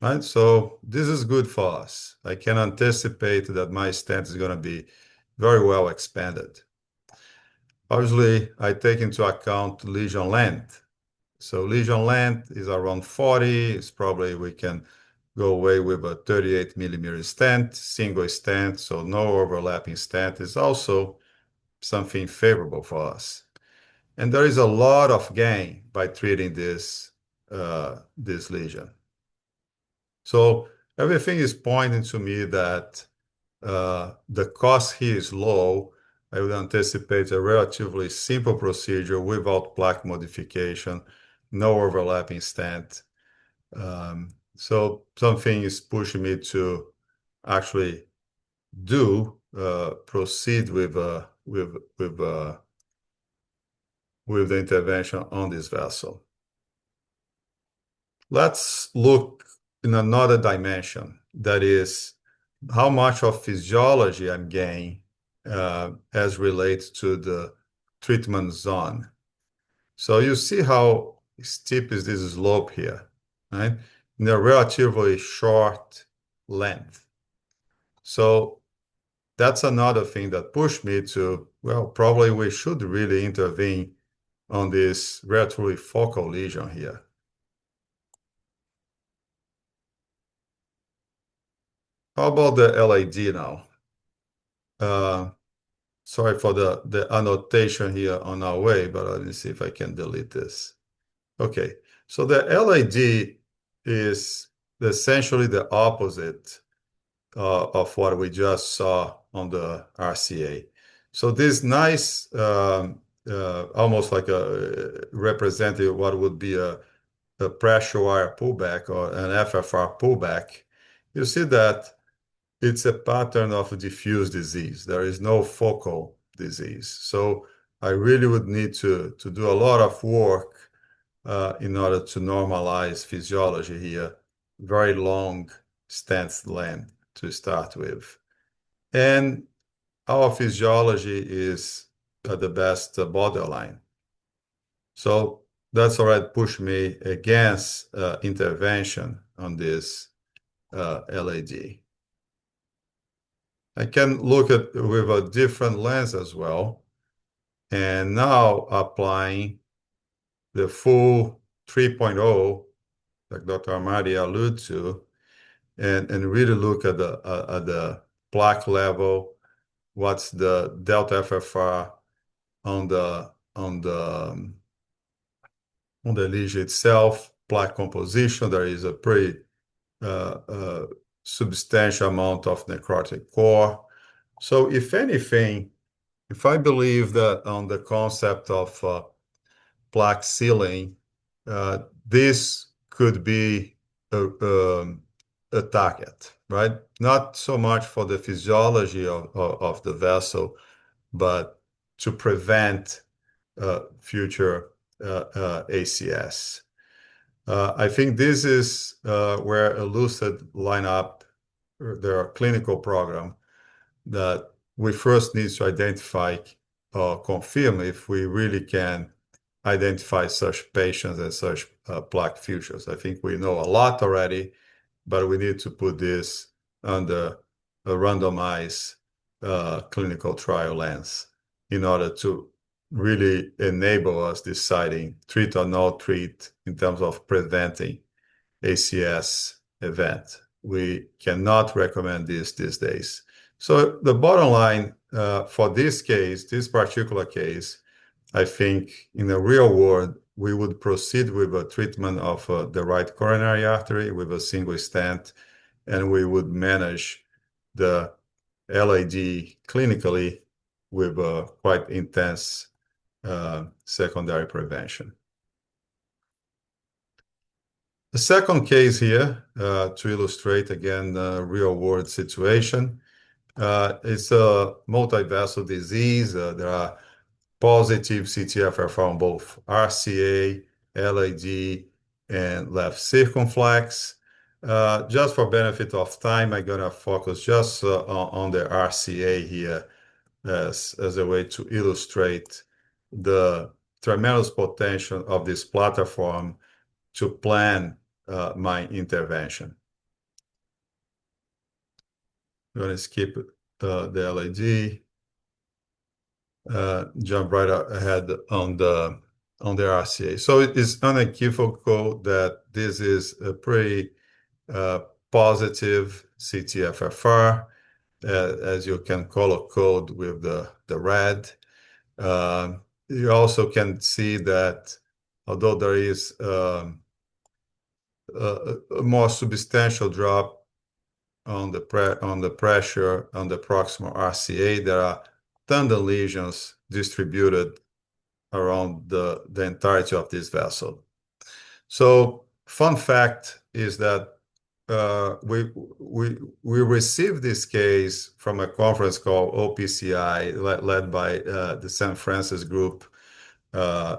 Speaker 3: right? So this is good for us. I can anticipate that my stent is going to be very well expanded. Obviously, I take into account lesion length. So lesion length is around 40. It's probably we can go away with a 38 millimeter stent, single stent, so no overlapping stent is also something favorable for us. And there is a lot of gain by treating this lesion. So everything is pointing to me that the cost here is low. I would anticipate a relatively simple procedure without plaque modification, no overlapping stent. So something is pushing me to actually proceed with the intervention on this vessel. Let's look in another dimension, that is how much of physiology I'm gaining as relates to the treatment zone. So you see how steep is this slope here, right? In a relatively short length. So that's another thing that pushed me to, well, probably we should really intervene on this relatively focal lesion here. How about the LAD now? Sorry for the annotation here on our way, but let me see if I can delete this. Okay, so the LAD is essentially the opposite of what we just saw on the RCA. So this nice, almost like a representative what would be a pressure wire pullback or an FFR pullback, you see that it's a pattern of diffuse disease. There is no focal disease. So I really would need to do a lot of work in order to normalize physiology here. Very long stance length to start with. And our physiology is at the best borderline. So that's already pushed me against intervention on this LAD. I can look at with a different lens as well, and now applying the full 3.0, like Dr. Ahmadi alluded to, and really look at the plaque level, what's the delta FFR on the lesion itself, plaque composition. There is a pretty substantial amount of necrotic core. So if anything, if I believe that on the concept of plaque sealing, this could be a target, right? Not so much for the physiology of the vessel, but to prevent future ACS. I think this is where Elucid line up their clinical program that we first need to identify or confirm if we really can identify such patients and such plaque futures. I think we know a lot already, but we need to put this under a randomized clinical trial lens in order to really enable us deciding treat or not treat in terms of preventing ACS event. We cannot recommend this these days. So the bottom line for this case, this particular case, I think in the real world, we would proceed with a treatment of the right coronary artery with a single stent, and we would manage the LAD clinically with a quite intense secondary prevention. The second case here, to illustrate again the real world situation, it's a multivessel disease. There are positive CT-FFR on both RCA, LAD, and left circumflex. Just for benefit of time, I'm gonna focus just on the RCA here as a way to illustrate the tremendous potential of this platform to plan my intervention. I'm going to skip the LAD, jump right ahead on the RCA. So it is unequivocal that this is a pretty positive CT-FFR, as you can color code with the red. You also can see that although there is a more substantial drop on the pressure on the proximal RCA, there are tendon lesions distributed around the entirety of this vessel. So fun fact is that we received this case from a conference called OPCI led by the San Francis group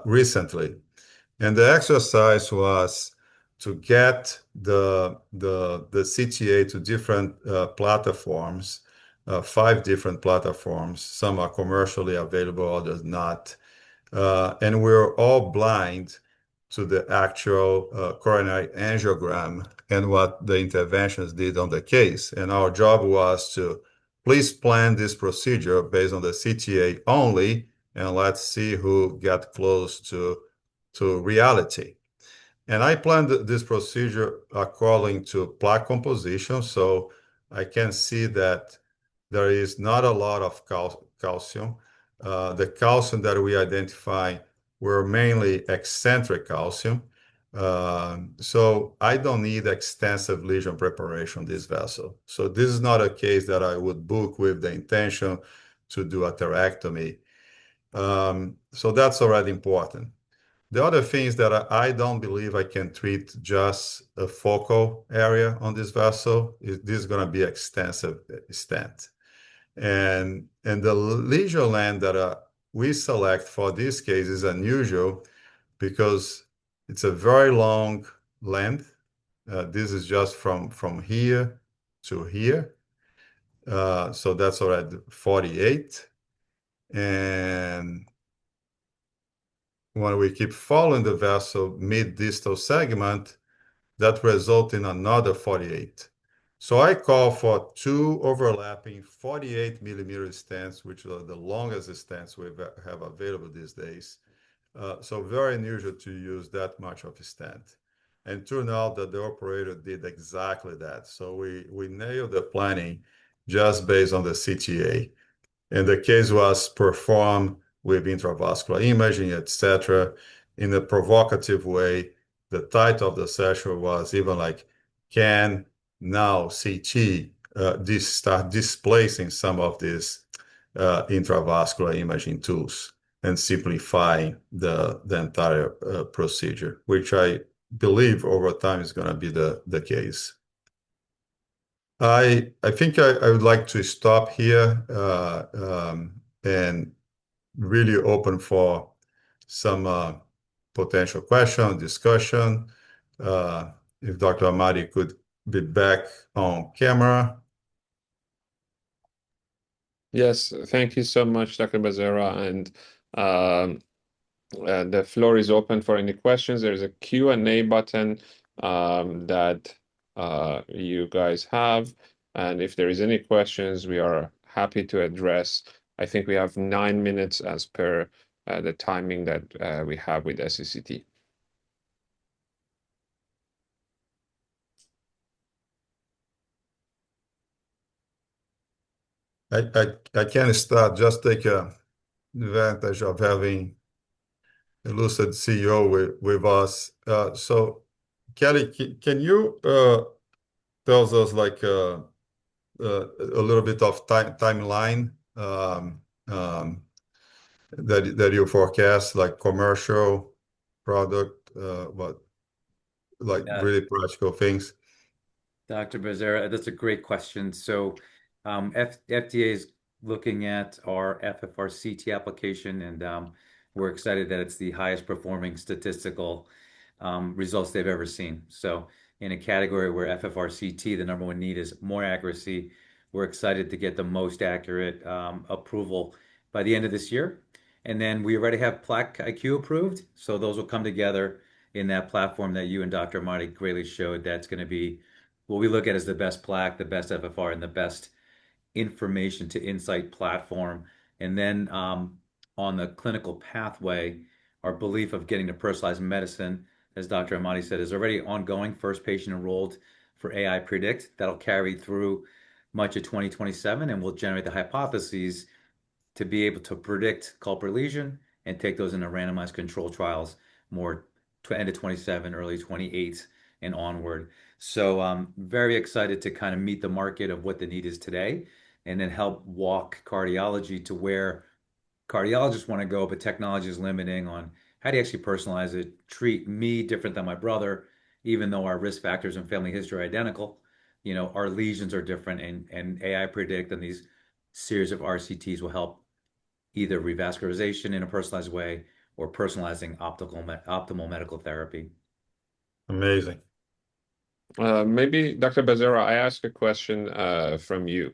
Speaker 3: recently. And the exercise was to get the CTA to different platforms 5 different platforms. Some are commercially available, others not. And we're all blind to the actual coronary angiogram and what the interventions did on the case. And our job was to please plan this procedure based on the CTA only, and let's see who got close to reality. And I planned this procedure according to plaque composition, so I can see that there is not a lot of calcium. The calcium that we identify were mainly eccentric calcium. So I don't need extensive lesion preparation this vessel. So this is not a case that I would book with the intention to do a atherectomy. So that's already important. The other thing is that I don't believe I can treat just a focal area on this vessel. This is going to be extensive stent. And the lesion length that we select for this case is unusual because it's a very long length. This is just from here to here. So that's already 48. And when we keep following the vessel mid-distal segment, that result in another 48. So I call for 2 overlapping 48 millimeter stents, which are the longest stents we have available these days. So very unusual to use that much of a stent. And turned out that the operator did exactly that. So we nailed the planning just based on the CTA. And the case was performed with intravascular imaging, etc., in a provocative way. The title of the session was even like, can now CT start displacing some of these intravascular imaging tools and simplifying the entire procedure, which I believe over time is going to be the case. I think I would like to stop here and really open for some potential question, discussion. If Dr. Ahmadi could be back on camera.
Speaker 2: Yes, thank you so much, Dr. Bezerra. And the floor is open for any questions. There's a Q&A button that you guys have. And if there is any questions, we are happy to address. I think we have 9 minutes as per the timing that we have with SCCT.
Speaker 3: I can start, just take advantage of having a Lucid CEO with us. So Kelly, can you tell us like a little bit of timeline that you forecast, like commercial product, what like really practical things?
Speaker 1: Dr. Bezerra, that's a great question. So FDA is looking at our FFR-CT application, and we're excited that it's the highest performing statistical results they've ever seen. So in a category where FFR-CT, the number one need is more accuracy, we're excited to get the most accurate approval by the end of this year. And then we already have Plaque IQ approved, so those will come together in that platform that you and Dr. Marty greatly showed. That's going to be what we look at as the best plaque, the best FFR, and the best information to insight platform. And then on the clinical pathway, our belief of getting to personalized medicine, as Dr. Ahmadi said, is already ongoing. First patient enrolled for AI Predict. That'll carry through much of 2027 and will generate the hypotheses to be able to predict culprit lesion and take those into randomized control trials more to end of 27, early 28 and onward. So I'm very excited to kind of meet the market of what the need is today and then help walk cardiology to where cardiologists want to go, but technology is limiting on how do you actually personalize it, treat me different than my brother, even though our risk factors and family history are identical. You know, our lesions are different, and AI Predict and these series of RCTs will help either revascularization in a personalized way or personalizing optimal medical therapy.
Speaker 3: Amazing.
Speaker 2: Maybe Dr. Bezerra, I ask a question from you.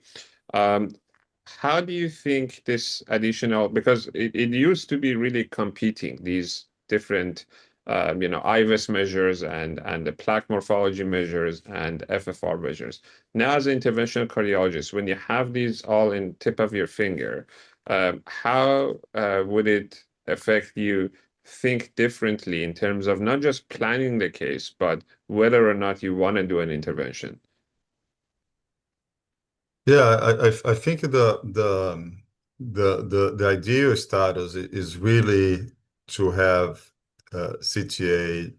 Speaker 2: how do you think this additional, because it used to be really competing, these different IVUS measures and the plaque morphology measures and FFR measures. Now, as an interventional cardiologist, when you have these all in tip of your finger, how would it affect you think differently in terms of not just planning the case, but whether or not you want to do an intervention?
Speaker 3: Yeah, I think the ideal status is really to have CTA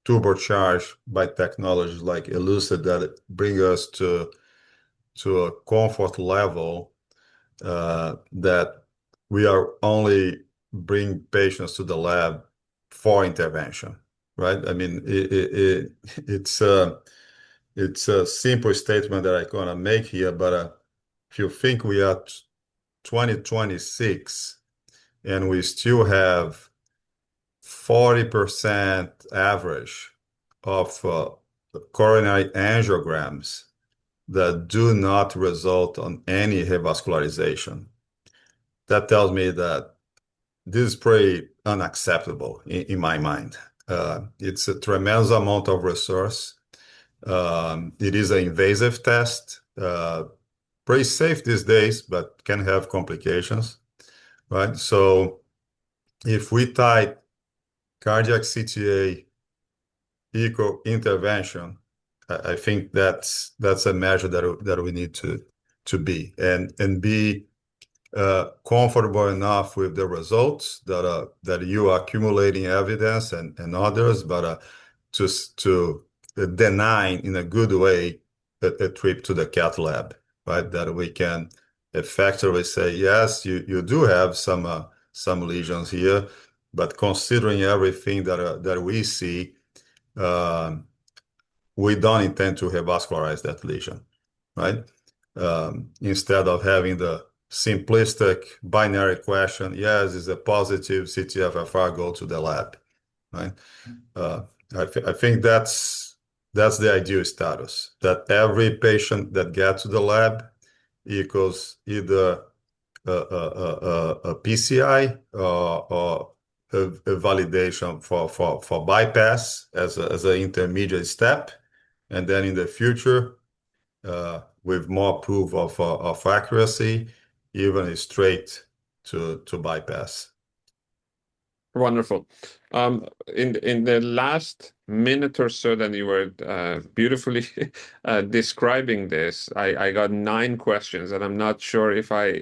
Speaker 3: turbocharged by technologies like Elucid that bring us to a comfort level that we are only bring patients to the lab for intervention, right? I mean, it's it's a simple statement that I'm gonna make here, but if you think we are 2026 and we still have 40% average of coronary angiograms that do not result on any revascularization, that tells me that this is pretty unacceptable in my mind. It's a tremendous amount of resource. It is an invasive test, pretty safe these days, but can have complications, right? So if we tie cardiac CTA equal intervention, I think that's a measure that we need to be and be comfortable enough with the results that you are accumulating evidence and others, but to deny in a good way a trip to the cath lab, right? That we can effectively say, yes, you do have some lesions here, but considering everything that we see, we don't intend to revascularize that lesion, right? Instead of having the simplistic binary question, yes, is a positive CT-FFR, go to the lab, right? I think that's the ideal status, that every patient that gets to the lab equals either a PCI or a validation for bypass as an intermediate step, and then in the future, with more proof of accuracy, even straight to bypass.
Speaker 2: Wonderful. In the last minute or so that you were beautifully describing this, I got 9 questions, and I'm not sure if I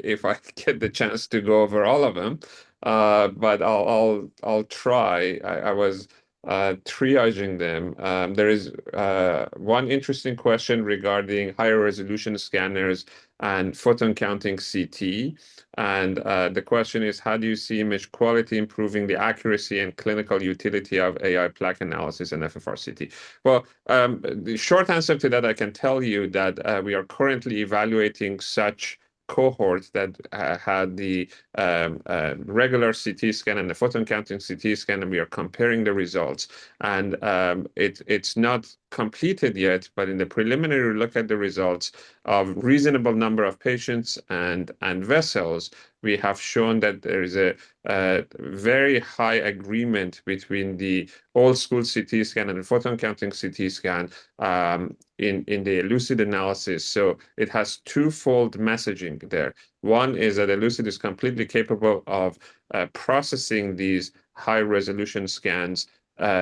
Speaker 2: get the chance to go over all of them, but I'll try. I was triaging them. There is one interesting question regarding higher resolution scanners and photon counting CT. And the question is, how do you see image quality improving the accuracy and clinical utility of AI plaque analysis and FFR-CT? Well, the short answer to that, I can tell you that we are currently evaluating such cohorts that had the regular CT scan and the photon counting CT scan, and we are comparing the results. And it's not completed yet, but in the preliminary look at the results of reasonable number of patients and vessels, we have shown that there is a very high agreement between the old school CT scan and the photon counting CT scan in the Elucid analysis. So it has twofold messaging there. One is that Elucid is completely capable of processing these high resolution scans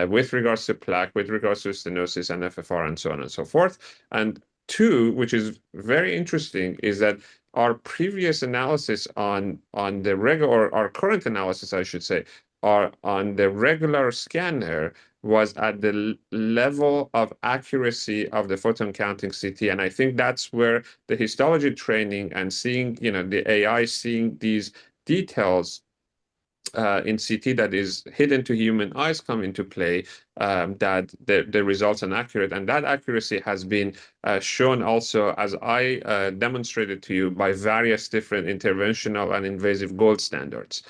Speaker 2: with regards to plaque, with regards to stenosis and FFR and so on and so forth. And 2, which is very interesting, is that our previous analysis on the regular, or our current analysis, I should say, are on the regular scanner was at the level of accuracy of the photon counting CT. And I think that's where the histology training and seeing, the AI seeing these details in CT that is hidden to human eyes come into play, that the results are accurate. And that accuracy has been shown also, as I demonstrated to you, by various different interventional and invasive gold standards,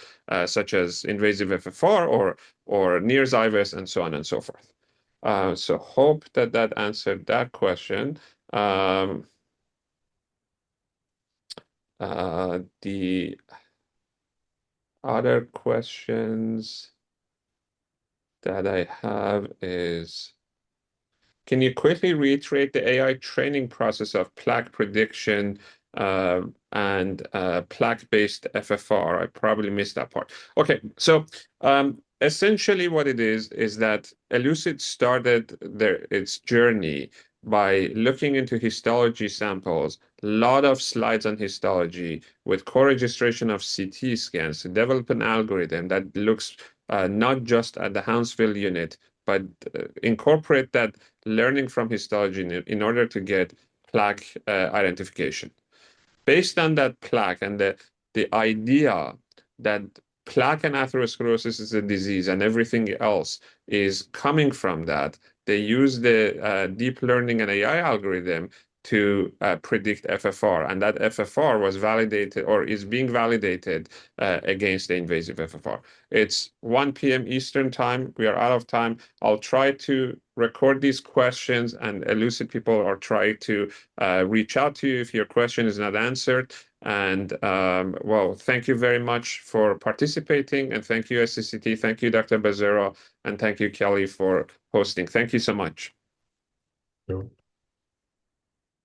Speaker 2: such as invasive FFR or NIRS IVUS and so on and so forth. So hope that answered that question. The other questions that I have is, can you quickly reiterate the AI training process of plaque prediction and plaque-based FFR? I probably missed that part. Okay, so essentially what it is that Elucid started its journey by looking into histology samples, a lot of slides on histology with co-registration of CT scans to develop an algorithm that looks not just at the Hounsfield unit, but incorporate that learning from histology in order to get plaque identification. Based on that plaque and the idea that plaque and atherosclerosis is a disease and everything else is coming from that, they use the deep learning and AI algorithm to predict FFR, and that FFR was validated or is being validated against the invasive FFR. It's 1 p.m. Eastern time. We are out of time. I'll try to record these questions, and Elucid people are trying to reach out to you if your question is not answered. And well, thank you very much for participating, and thank you, FSCCT. Thank you, Dr. Bezerra, and thank you, Kelly, for hosting. Thank you so much.
Speaker 3: Sure.